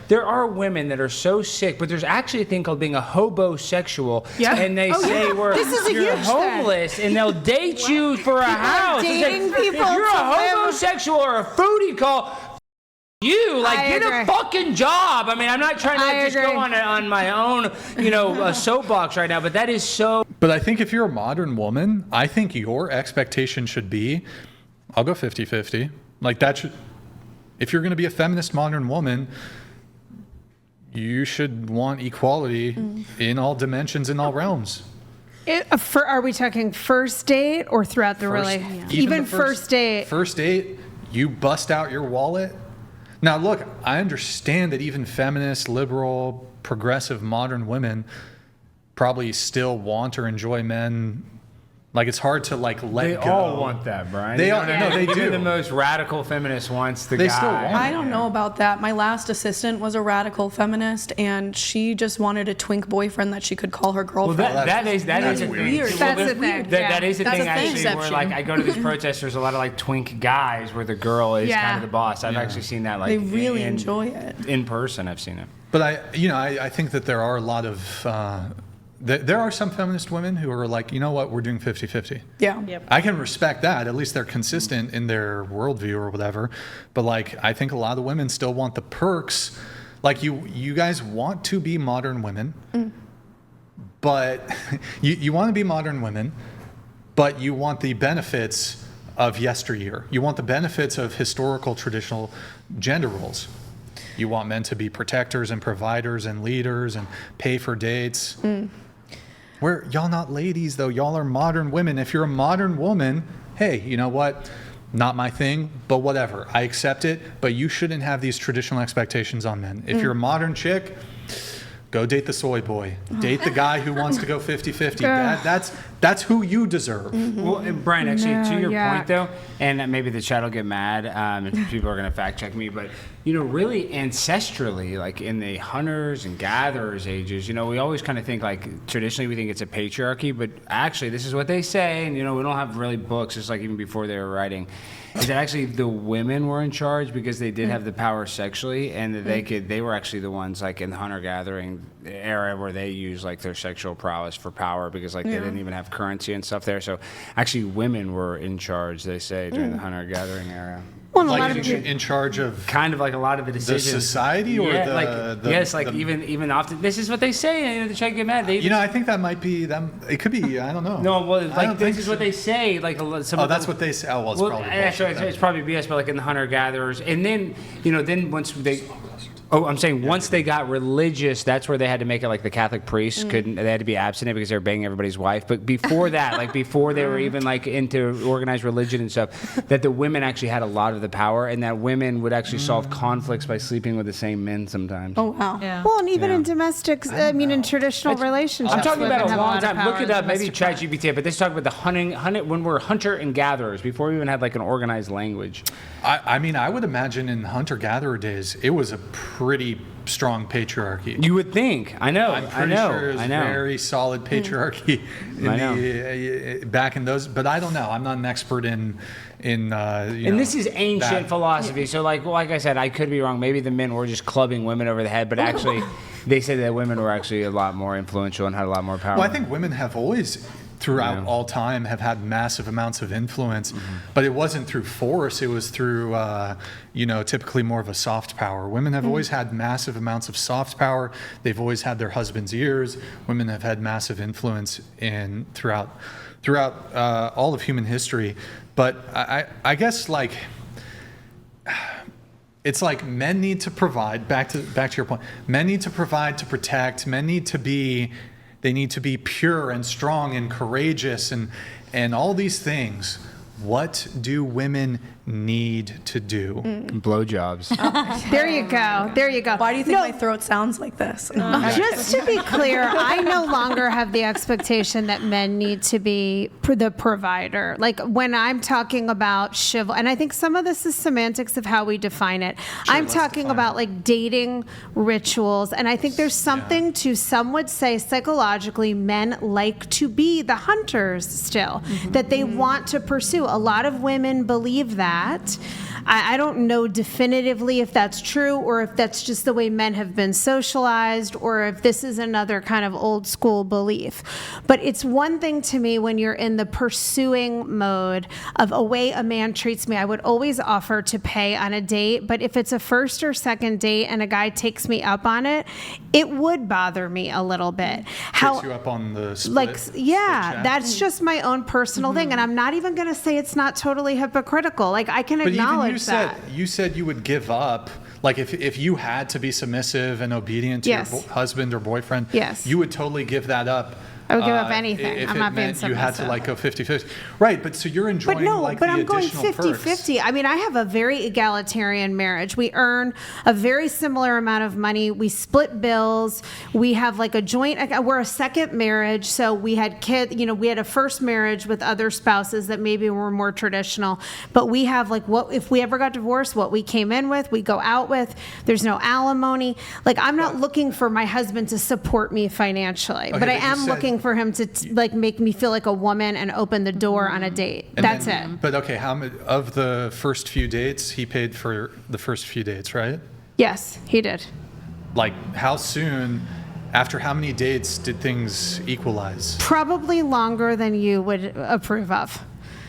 there are women that are so sick, but there's actually a thing called being a hobosexual. Yeah. And they say This is a you're huge homeless, and they'll date you for a house. dating It's like, people if you're a to live- homosexual or a foodie, call you. Like, I get agree. a fucking job. I mean, I'm not trying to I just agree. go on my own, soapbox right now, but that is so. But I think if you're a modern woman, I think your expectation should be, I'll go 50-50. Like that should, if you're going to be a feminist modern woman, you should want equality in all dimensions, in all realms. Are we talking first date or throughout the relationship? Even the first date. First date, you bust out your wallet. Now, look, I understand that even feminist, liberal, progressive, modern women probably still want or enjoy men. Like, it's hard to let They go. all want that, Brian. They all, no, they Even do. the most radical feminist wants the They guy. still want it. I don't know about that. My last assistant was a radical feminist, and she just wanted a twink boyfriend that she could call her Well, girlfriend. that is That's a thing. weird. That's Well, the thing. That is a That's thing a actually where exception. like I go to these protests. There's a lot of like twink guys where the girl is Yeah. kind of the boss. I've actually seen that like They really in, enjoy it. in person. I've seen it. But I think that there are a lot of, there are some feminist women who are like, you know what, we're doing 50-50. Yeah. I can respect that. At least they're consistent in their worldview or whatever. But like, I think a lot of women still want the perks. Like you guys want to be modern women, but you want to be modern women, but you want the benefits of yesteryear. You want the benefits of historical traditional gender roles. You want men to be protectors and providers and leaders and pay for dates. Y'all not ladies though, y'all are modern women. If you're a modern woman, hey, you know what? Not my thing, but whatever. I accept it, but you shouldn't have these traditional expectations on men. If you're a modern chick, go date the soy boy. Date the guy who wants to go 50-50. That's who you deserve. Well, and Brian, actually, to your yuck. point though, and maybe the chat will get mad if people are going to fact check me, but really ancestrally, like in the hunters and gatherers ages, we always kind of think like traditionally we think it's a patriarchy, but actually this is what they say, and we don't have really books. It's like even before they were writing, is that actually the women were in charge because they did have the power sexually, and that they were actually the ones like in the hunter gathering era where they used like their sexual prowess for power because like they didn't even have currency and stuff there. So actually women were in charge, they say, during the hunter gathering era. Well, a lot Like of people. in charge of Kind of like a lot of the the decisions. society or even often. This is what they say, they try to get mad. They, I think that might be them. It could be. I don't know. no, well, I like don't this think is so. what they say. Like some. Oh, of that's the- what they say. Oh, well, it's Well, probably actually, bullshit it's probably BS, but like in the hunter gatherers, and then then once they. Oh, I'm saying once they got religious, that's where they had to make it like the Catholic priests couldn't. They had to be abstinent because they were banging everybody's wife. But before that, like before they were even like into organized religion and stuff, that the women actually had a lot of the power, and that women would actually solve conflicts by sleeping with the same men sometimes. Oh, wow. Yeah. Well, and even in domestic, in traditional relationships. I'm talking women about a have long lot of time. Look power it in up. Maybe domestic ChatGPT. But this talk about the hunting when we're hunter and gatherers before we even had like an organized language. I would imagine in hunter-gatherer days, it was a pretty strong patriarchy. You would think. I know. I'm pretty sure it was very solid patriarchy back in those. But I don't know. I'm not an expert in. And this is ancient philosophy. So like I said, I could be wrong. Maybe the men were just clubbing women over the head, but actually, they say that women were actually a lot more influential and had a lot more power. Well, I think women have always, throughout all time, have had massive amounts of influence, but it wasn't through force. It was through, typically more of a soft power. Women have always had massive amounts of soft power. They've always had their husband's ears. Women have had massive influence throughout all of human history. But I guess like it's like men need to provide. Back to your point. Men need to provide to protect. Men need to be. They need to be pure and strong and courageous and all these things. What do women need to do? blowjobs. There you go. Why do you think my throat sounds like this? Just to be clear, I no longer have the expectation that men need to be the provider. Like when I'm talking about chivalry, and I think some of this is semantics of how we define it. I'm talking about like dating rituals, and I think there's something to, some would say psychologically, men like to be the hunters still, that they want to pursue. A lot of women believe that. I don't know definitively if that's true or if that's just the way men have been socialized or if this is another kind of old school belief. But it's one thing to me when you're in the pursuing mode of a way a man treats me. I would always offer to pay on a date, but if it's a first or second date and a guy takes me up on it, it would bother me a little bit. Takes you up on the split, like, yeah, split chat? that's just my own personal thing, and I'm not even going to say it's not totally hypocritical. Like, I can acknowledge that. You said you would give up. Like if you had to be submissive and obedient to Yes. your husband or boyfriend, Yes. you would totally give that up. I would give up anything. If I'm it not being meant you had to submissive. like go 50-50. Right, but so you're enjoying like but the I'm going additional 50-50. perks. I mean, I have a very egalitarian marriage. We earn a very similar amount of money. We split bills. We have like a joint, we're a second marriage. So we had kids, we had a first marriage with other spouses that maybe were more traditional. But we have like what, if we ever got divorced, what we came in with, we go out with. There's no alimony. Like, I'm not looking for my husband to support me financially, but I but you am said- looking for him to like make me feel like a woman and open the door on a date. And That's then- it. But okay, how many of the first few dates he paid for the first few dates, right? Yes, he did. Like how soon, after how many dates did things equalize? Probably longer than you would approve of.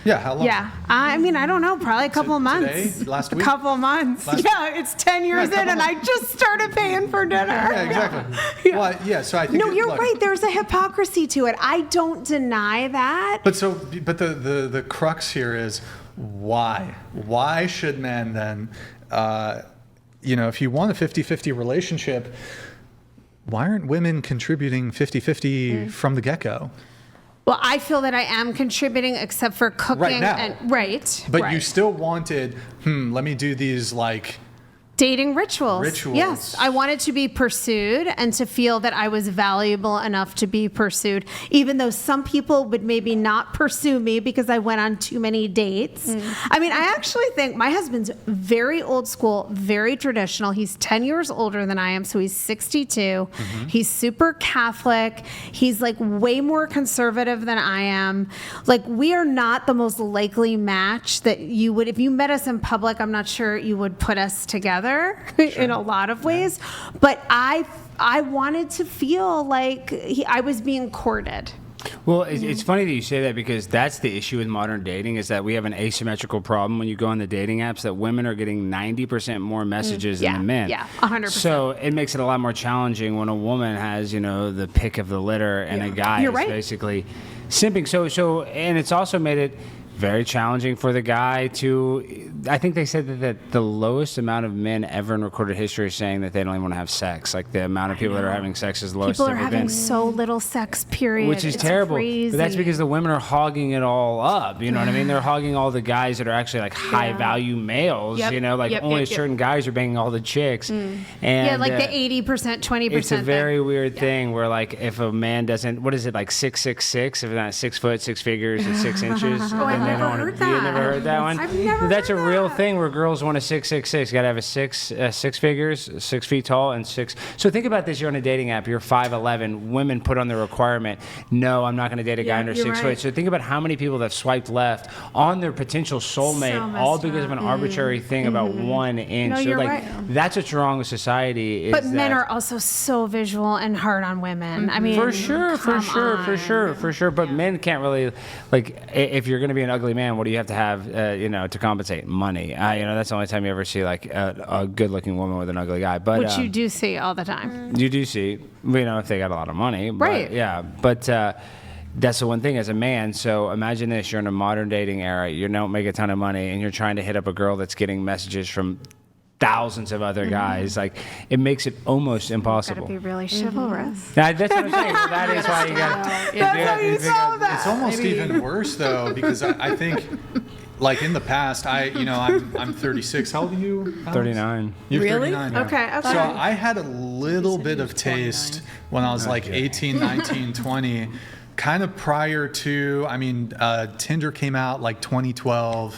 Yeah, how long? Yeah. I mean, I don't know, probably a couple of months. Today? Last A week? couple of months. Last- Yeah, it's 10 years Yeah, in and I just started paying for dinner. Yeah, exactly. Well, yeah, so I think No, you're look, right. There's a hypocrisy to it. I don't deny that. But the crux here is why? Why should men then, if you want a 50-50 relationship, why aren't women contributing 50-50 from the get-go? Well, I feel that I am contributing except for cooking. Right now. And, right. But right. you still wanted, let me do these like Dating rituals. Rituals. Yes. I wanted to be pursued and to feel that I was valuable enough to be pursued, even though some people would maybe not pursue me because I went on too many dates. I mean, I actually think my husband's very old school, very traditional. He's 10 years older than I am, so he's 62. He's super Catholic. He's like way more conservative than I am. Like, we are not the most likely match that you would, if you met us in public, I'm not sure you would put us together. In a lot of ways, but I wanted to feel like I was being courted. Well, it's funny that you say that because that's the issue with modern dating is that we have an asymmetrical problem when you go on the dating apps that women are getting 90% more messages than the men. Yeah, 100%. So it makes it a lot more challenging when a woman has, the pick of the litter and a guy You're is right. basically simping. So, and it's also made it very challenging for the guy to, I think they said that the lowest amount of men ever in recorded history is saying that they don't even want to have sex. Like the amount of people that are having sex is the lowest People it's are ever having been. so little sex, period. Which is It's terrible. crazy. But that's because the women are hogging it all up. You know what I mean? They're hogging all the guys that are actually like high value males. Yep. Like only certain guys are banging all the chicks. And yeah, like the 80%, 20%. it's a very thing. weird thing where like if a man doesn't, what is it, like 6'6", if not 6 foot, 6 figures, and 6 inches. Oh, I've then they never don't wanna- heard You that. never heard that one? I've never That's heard a real that. thing where girls want a 6'6". Got to have a 6 figures, 6 feet tall, and 6. So think about this: you're on a dating app. You're 5'11". Women put on the requirement, no, I'm not going to date a guy under you're 6 right. foot. So think about how many people that have swiped left on their potential soulmate, So all messed because of up. an arbitrary thing about 1 inch. No, so you're like right. that's what's wrong with society. Is But men that- are also so visual and hard on women. I mean, for sure. come on. But men can't really, like, if you're going to be an ugly man, what do you have to have, to compensate? Money. That's the only time you ever see like a good-looking woman with an ugly guy. But Which you do see all the time. you do see, if they got a lot of money. But, Right. Yeah. But that's the one thing as a man. So imagine this: you're in a modern dating era. You don't make a ton of money, and you're trying to hit up a girl that's getting messages from thousands of other guys. Like, it makes it almost Got impossible. to be really chivalrous. That's what I'm saying. That is why you got. That's how you solve that. It's almost even worse though, because I think, like in the past, I'm 36. How old are you, Alex? 39. You're Really? 39 now. Okay. So I had a little bit of taste when I was like 18, 19, 20, kind of prior to, Tinder came out like 2012.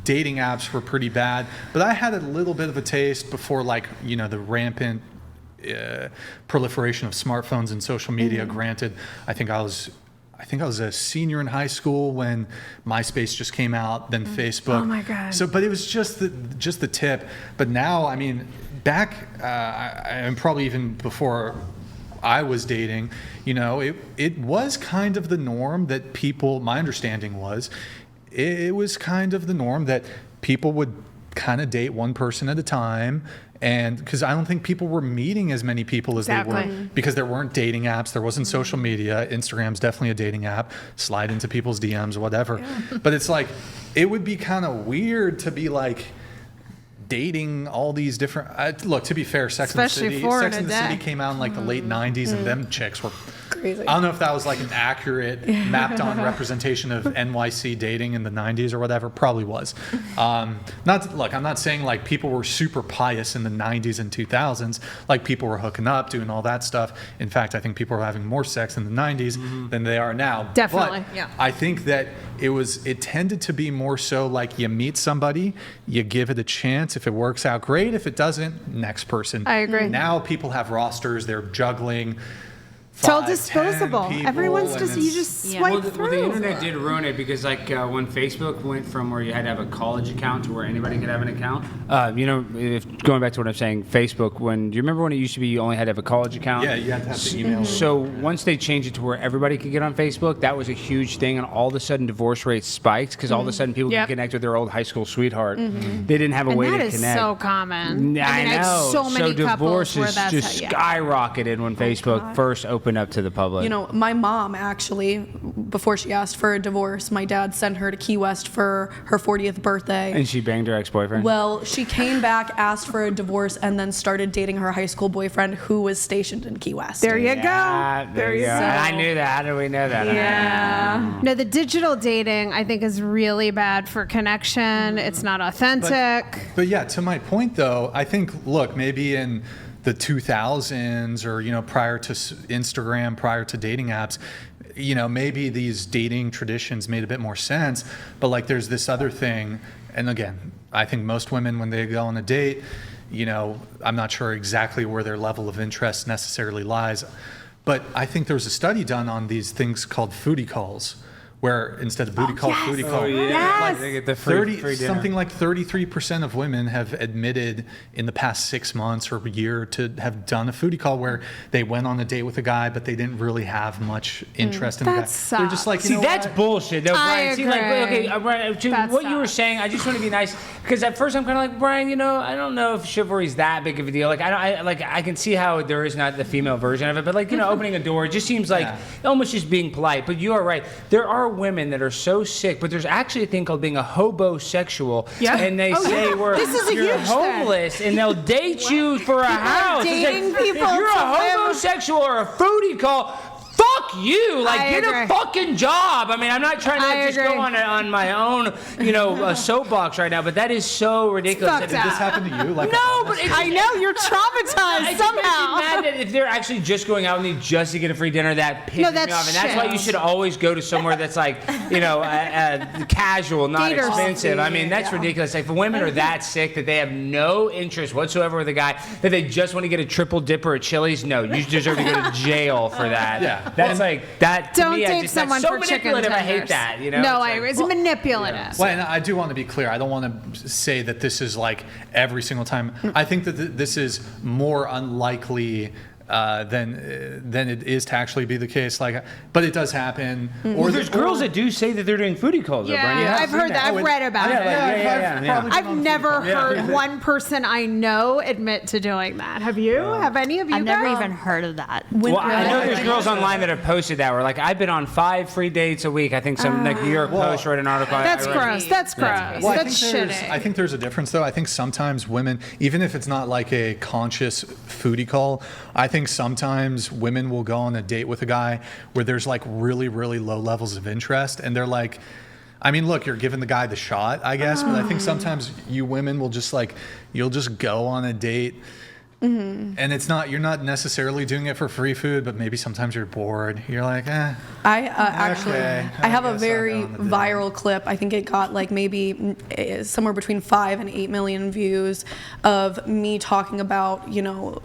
Dating apps were pretty bad, but I had a little bit of a taste before the rampant proliferation of smartphones and social media. Granted, I think I think I was a senior in high school when MySpace just came out, then Facebook. Oh my God. So, but it was just the tip. But now, I mean, back, and probably even before I was dating, you know, it was kind of the norm that people, my understanding was, it was kind of the norm that people would kind of date one person at a time. And because I don't think people were meeting as many people as they were, because there weren't dating apps, there wasn't social media. Instagram's definitely a dating app. Slide into people's DMs, whatever. Yeah. But it's like, it would be kind of weird to be like dating all these different. Look, to be fair, Sex and the City came out in like the late '90s, and them chicks were crazy. I don't know if that was like an accurate mapped on representation of NYC dating in the 90s or whatever. Probably was. I'm not saying like people were super pious in the 90s and 2000s, like people were hooking up, doing all that stuff. In fact, I think people were having more sex in the 90s than they are now. Definitely. But yeah. I think that it tended to be more so like you meet somebody, you give it a chance. If it works out, great. If it doesn't, next person. I agree. Now people have rosters, they're juggling. It's all disposable. Everyone's you just swipe through. Well, the internet did ruin it because, like, when Facebook went from where you had to have a college account to where anybody could have an account. Going back to what I'm saying, Facebook. Do you remember when it used to be you only had to have a college account? Yeah, you had to have the email. So once they changed it to where everybody could get on Facebook, that was a huge thing, and all of a sudden divorce rates spiked because all of a sudden people could connect with their old high school sweetheart. They didn't have a way to connect. That is so common. I know. So many divorces couples where just skyrocketed when Facebook first opened up to the public. You know, my mom actually, before she asked for a divorce, my dad sent her to Key West for her 40th birthday. And she banged her ex-boyfriend? Well, she came back, asked for a divorce, and then started dating her high school boyfriend who was stationed in Key West. There you go. There you go. I knew that. How did we know that? Yeah. No, the digital dating, I think, is really bad for connection. It's not authentic. But yeah, to my point, though, I think, look, maybe in the 2000s or, you know, prior to Instagram, prior to dating apps, you know, maybe these dating traditions made a bit more sense. But like there's this other thing. And again, I think most women, when they go on a date, you know, I'm not sure exactly where their level of interest necessarily lies. But I think there was a study done on these things called foodie calls, where instead of booty call, foodie call. Yes. They get the free dinner. Something like 33% of women have admitted in the past 6 months or a year to have done a foodie call where they went on a date with a guy, but they didn't really have much interest in the guy. Sucks. They're just like, see, that's bullshit. No, Brian. I See, like, agree. okay, Brian, to That what you were sucks. saying, I just want to be nice because at first I'm kind of like, Brian, you know, I don't know if chivalry's that big of a deal. Like, I can see how there is not the female version of it, but like, you know, opening a door, it just seems like almost just being polite. But you are right. There are women that are so sick, but there's actually a thing called being a hobosexual, and they say This is a you're huge homeless, and they'll date you for a house. It's dating like, people if you're a to live- homosexual or a foodie call, fuck you! Like, I get agree. a fucking job. I mean, I'm not trying to I just agree. go on my own, you know, soapbox right now, but that is so ridiculous. fucked Did up. this happen to you? Like, No, but it's, I know, you're traumatized I somehow. just mad that if they're actually just going out with me just to get a free dinner, that pisses me that's off. And that's why shit. you should always go to somewhere that's like, you know, casual, not Gator expensive. I mean, that's ridiculous. Like, if women are that sick that they have no interest whatsoever with a guy, that they just want to get a triple dipper at Chili's, no, you deserve to go to jail for that. Yeah. That's like, that to Don't me, date someone that's so for chicken manipulative. I tenders. hate that, you know? No, It's I like, agree. It's manipulative. Well, and I do want to be clear. I don't want to say that this is like every single time. I think that this is more unlikely than it is to actually be the case. Like, but it does happen. Or there's girls that do say that they're doing foodie calls. though, Brian. You Yeah, have I've seen heard that. I've read about it. I've Never heard one person I know admit to doing that. Have you? Have any of you? I've never guys? even heard of that. Well, I know there's girls online that have posted that. Where like, I've been on 5 free dates a week. I think some like New York Post wrote an article. That's I read. gross. That's gross. Well, That's shitty. I think there's a difference, though. I think sometimes women, even if it's not like a conscious foodie call, I think sometimes women will go on a date with a guy where there's like really, really low levels of interest, and they're like, I mean, look, you're giving the guy the shot, I guess, but I think sometimes you women will just like, you'll just go on a date. And it's not, you're not necessarily doing it for free food, but maybe sometimes you're bored. You're like, Actually, Okay, I have I a guess very I'll go on the date. viral clip. I think it got like maybe somewhere between 5 and 8 million views of me talking about, you know,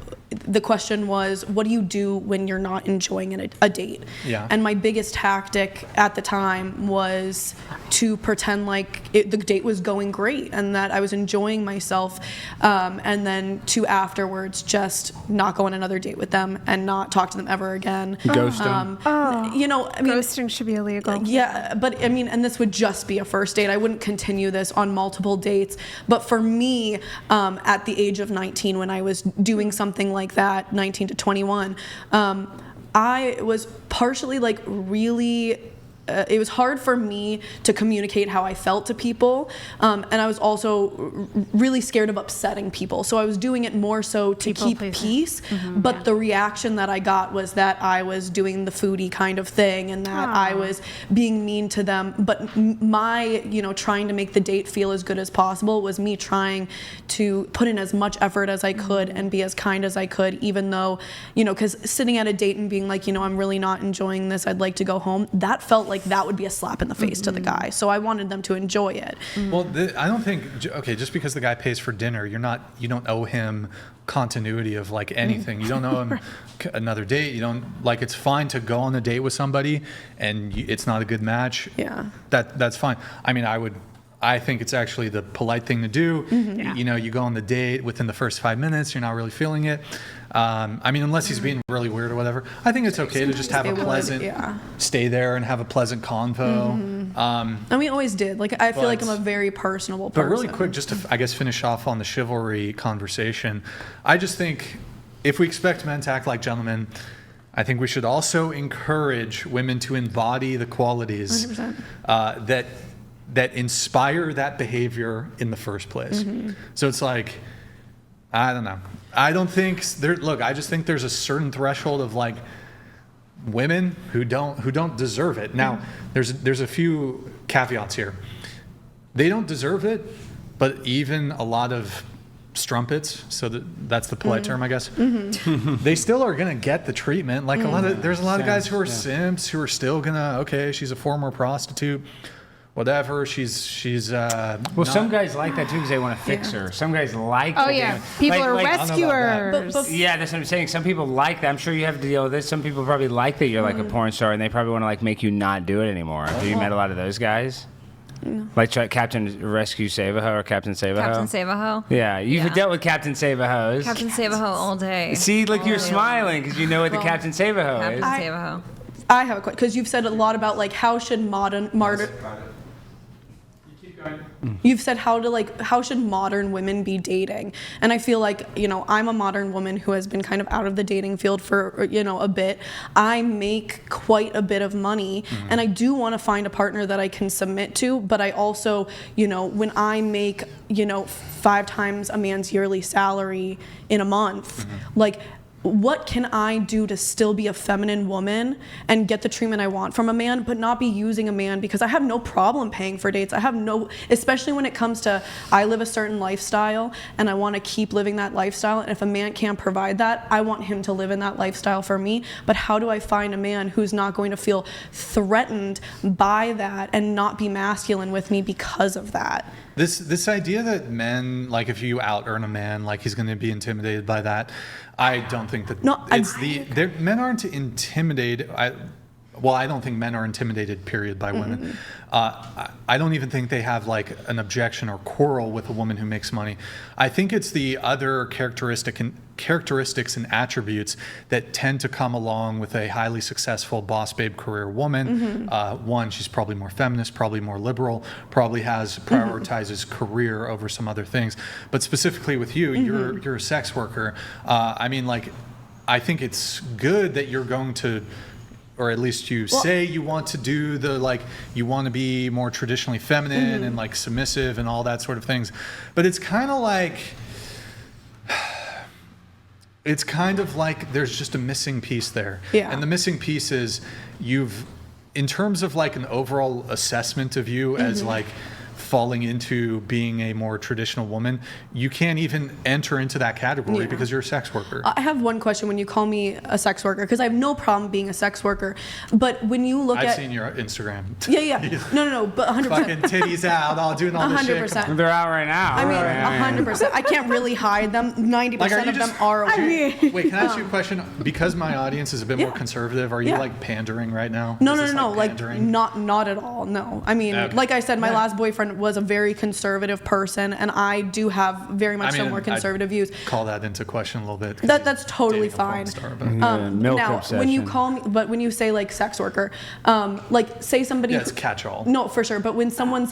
the question was, what do you do when you're not enjoying a date? Yeah. And my biggest tactic at the time was to pretend like the date was going great and that I was enjoying myself, and then to afterwards just not go on another date with them and not talk to them ever again. Ghost them. You know, I mean, Ghosting should be illegal. yeah, but I mean, and this would just be a first date. I wouldn't continue this on multiple dates. But for me, at the age of 19, when I was doing something like that, 19 to 21, I was partially like really. It was hard for me to communicate how I felt to people, and I was also really scared of upsetting people. So I was doing it more so to keep peace, but the reaction that I got was that I was doing the foodie kind of thing and that I was being mean to them. But my, you know, trying to make the date feel as good as possible was me trying to put in as much effort as I could and be as kind as I could, even though, you know, because sitting at a date and being like, you know, I'm really not enjoying this, I'd like to go home, that felt like that would be a slap in the face to the guy. So I wanted them to enjoy it. Well, I don't think, okay, just because the guy pays for dinner, you don't owe him continuity of like anything. You don't owe him another date. You don't, like, it's fine to go on a date with somebody and it's not a good match. Yeah. That's fine. I mean, I think it's actually the polite thing to do. You know, you go on the date within the first 5 minutes, you're not really feeling it. I mean, unless he's being really weird or whatever, I think it's okay to just have a pleasant, stay there and have a pleasant convo. And we always did. Like, I feel like I'm a very personable person. But really quick, just to, I guess, finish off on the chivalry conversation, I just think if we expect men to act like gentlemen, I think we should also encourage women to embody the qualities 100%. that inspire that behavior in the first place. So it's like, I don't know. I don't think I just think there's a certain threshold of like women who don't deserve it. Now, there's a few caveats here. They don't deserve it, but even a lot of strumpets, so that's the polite term, I guess. They still are gonna get the treatment. Like there's a lot of guys who are simps who are still gonna, okay, she's a former prostitute, whatever. She's well, some guys like that too because they want to fix her. Some guys like. Oh yeah, people are rescuers. Yeah, that's what I'm saying. Some people like that. I'm sure you have to deal with this. Some people probably like that you're like a porn star, and they probably want to like make you not do it anymore. Have you met a lot of those guys? Like Captain Rescue Save-A-Ho or Captain Save-A-Ho? Captain Save-A-Ho. Yeah, you've dealt with Captain Save-A-Hos. Captain Save-A-Ho all day. See, like you're smiling because you know what the Captain Save-A-Ho is. Captain Save-A-Ho. I have a question, because you've said a lot about like how should You've said how should modern women be dating? And I feel like, you know, I'm a modern woman who has been kind of out of the dating field for, you know, a bit. I make quite a bit of money, and I do want to find a partner that I can submit to, but I also, you know, when I make, you know, 5 times a man's yearly salary in a month, like, what can I do to still be a feminine woman and get the treatment I want from a man, but not be using a man? Because I have no problem paying for dates. I have no, especially when it comes to, I live a certain lifestyle and I want to keep living that lifestyle. And if a man can't provide that, I want him to live in that lifestyle for me. But how do I find a man who's not going to feel threatened by that and not be masculine with me because of that? This idea that men, like if you out earn a man, like he's going to be intimidated by that, I don't think that men aren't intimidated. I don't think men are intimidated, period, by women. I don't even think they have like an objection or quarrel with a woman who makes money. I think it's the other characteristics and attributes that tend to come along with a highly successful boss babe career woman. One, she's probably more feminist, probably more liberal, probably prioritizes career over some other things. But specifically with you, you're a sex worker. I mean, like, I think it's good that you're going to, or at least you say you want to do you want to be more traditionally feminine and like submissive and all that sort of things. But it's kind of like there's just a missing piece there. Yeah. And the missing piece is in terms of like an overall assessment of you as like falling into being a more traditional woman, you can't even enter into that category because you're a sex worker. I have one question when you call me a sex worker, because I have no problem being a sex worker. But when you look I've at... seen your Instagram. Yeah. No, but 100%. Fucking titties out, all doing all this shit. 100%. They're out right now. I mean, 100%. I can't really hide them. 90% Like, are you of them just- are okay. Wait, can I ask you a question? Because my audience is a bit more conservative, are you Yeah. like pandering right now? No, Is this, like pandering? not at all. No, I mean, Okay. like I said, my last boyfriend was a very conservative person, and I do have very much so more conservative views. Call that into question a little bit. 'cause That's he's totally dating a porn fine. star, but- Milk Now, obsession. when you call me, but when you say like sex worker, like say somebody, Yeah, it's catch-all. No, for sure. But when someone's